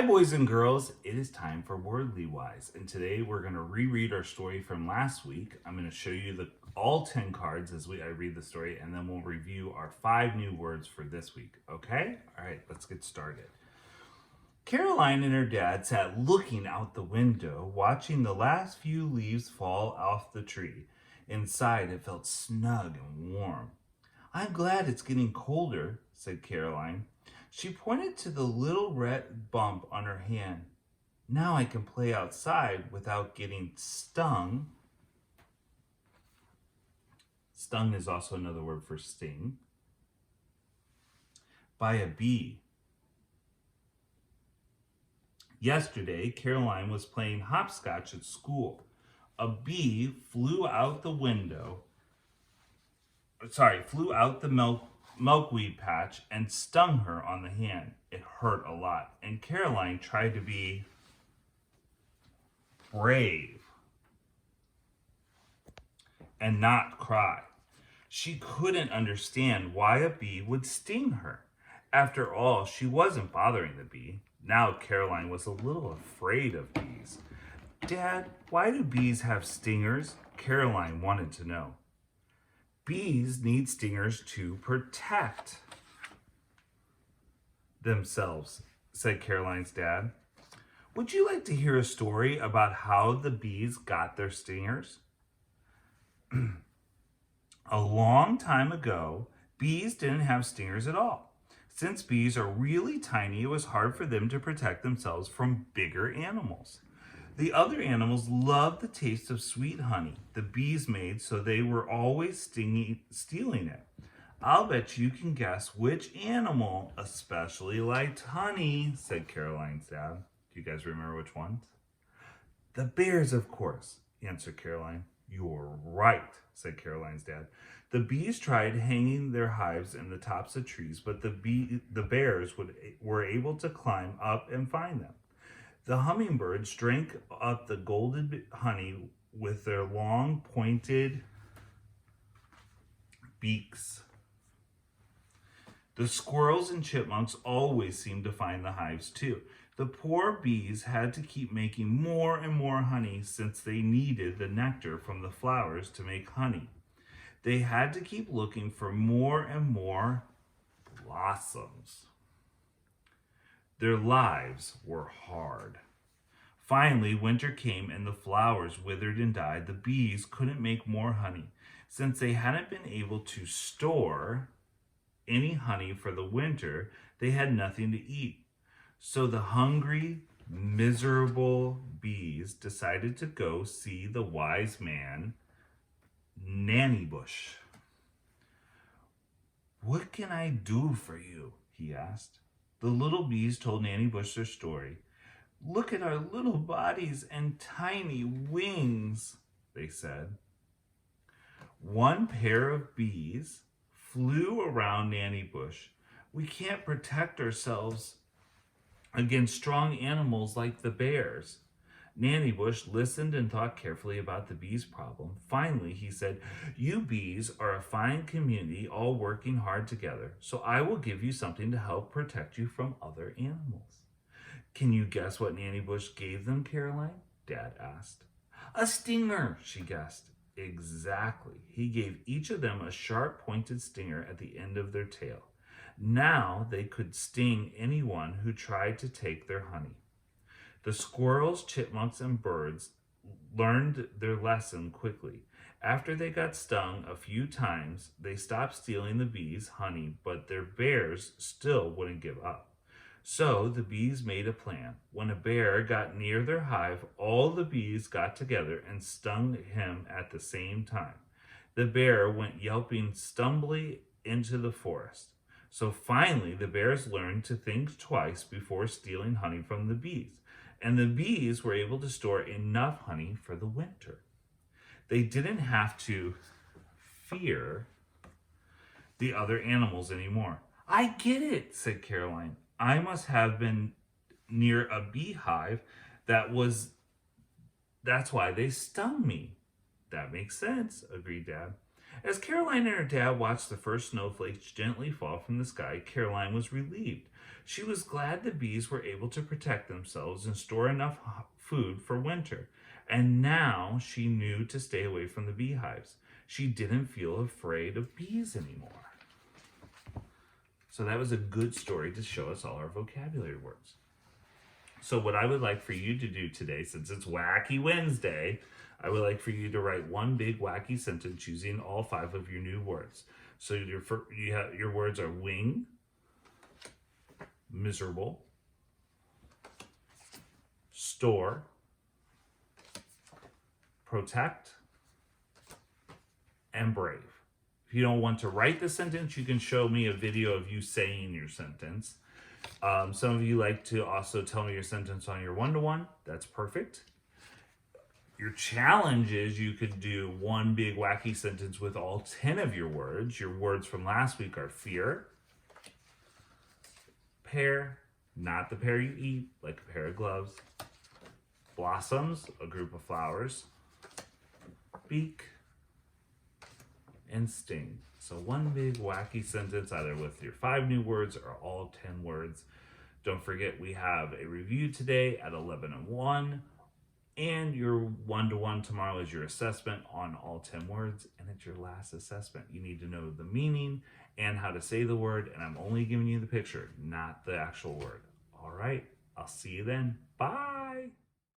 Hi, boys and girls. It is time for Wordly Wise, and today we're going to reread our story from last week. I'm going to show you all 10 cards as I read the story, and then we'll review our 5 new words for this week. Okay? All right, let's get started. Caroline and her dad sat looking out the window, watching the last few leaves fall off the tree. Inside, it felt snug and warm. I'm glad it's getting colder, said Caroline. She pointed to the little red bump on her hand. Now I can play outside without getting stung. Stung is also another word for sting. By a bee. Yesterday, Caroline was playing hopscotch at school. A bee flew out the milkweed patch and stung her on the hand. It hurt a lot, and Caroline tried to be brave and not cry. She couldn't understand why a bee would sting her. After all, she wasn't bothering the bee. Now Caroline was a little afraid of bees. Dad, why do bees have stingers? Caroline wanted to know. Bees need stingers to protect themselves, said Caroline's dad. Would you like to hear a story about how the bees got their stingers? A long time ago, bees didn't have stingers at all. Since bees are really tiny, it was hard for them to protect themselves from bigger animals. The other animals loved the taste of sweet honey the bees made, so they were always stealing it. I'll bet you can guess which animal especially liked honey, said Caroline's dad. Do you guys remember which ones? The bears, of course, answered Caroline. You're right, said Caroline's dad. The bees tried hanging their hives in the tops of trees, but the bears were able to climb up and find them. The hummingbirds drank up the golden honey with their long, pointed beaks. The squirrels and chipmunks always seemed to find the hives too. The poor bees had to keep making more and more honey since they needed the nectar from the flowers to make honey. They had to keep looking for more and more blossoms. Their lives were hard. Finally, winter came and the flowers withered and died. The bees couldn't make more honey. Since they hadn't been able to store any honey for the winter, they had nothing to eat. So the hungry, miserable bees decided to go see the wise man, Nanny Bush. What can I do for you? He asked. The little bees told Nanny Bush their story. Look at our little bodies and tiny wings, they said. One pair of bees flew around Nanny Bush. We can't protect ourselves against strong animals like the bears. Nanny Bush listened and thought carefully about the bees' problem. Finally, he said, You bees are a fine community, all working hard together, so I will give you something to help protect you from other animals. Can you guess what Nanny Bush gave them, Caroline? Dad asked. A stinger, she guessed. Exactly. He gave each of them a sharp pointed stinger at the end of their tail. Now they could sting anyone who tried to take their honey. The squirrels, chipmunks, and birds learned their lesson quickly. After they got stung a few times, they stopped stealing the bees' honey, but their bears still wouldn't give up. So the bees made a plan. When a bear got near their hive, all the bees got together and stung him at the same time. The bear went yelping stumbly into the forest. So finally, the bears learned to think twice before stealing honey from the bees, and the bees were able to store enough honey for the winter. They didn't have to fear the other animals anymore. I get it, said Caroline. I must have been near a beehive that's why they stung me. That makes sense, agreed Dad. As Caroline and her dad watched the first snowflakes gently fall from the sky, Caroline was relieved. She was glad the bees were able to protect themselves and store enough food for winter. And now she knew to stay away from the beehives. She didn't feel afraid of bees anymore. So that was a good story to show us all our vocabulary words. So what I would like for you to do today, since it's Wacky Wednesday, I would like for you to write one big wacky sentence using all 5 of your new words. So your words are wing, miserable, store, protect, and brave. If you don't want to write the sentence, you can show me a video of you saying your sentence. Some of you like to also tell me your sentence on your one-to-one. That's perfect. Your challenge is you could do one big wacky sentence with all 10 of your words. Your words from last week are fear, pear, not the pear you eat, like a pair of gloves, blossoms, a group of flowers, beak, and sting. So one big wacky sentence, either with your 5 new words or all 10 words. Don't forget, we have a review today at 11:01, and your one-to-one tomorrow is your assessment on all 10 words, and it's your last assessment. You need to know the meaning and how to say the word, and I'm only giving you the picture, not the actual word. All right, I'll see you then. Bye.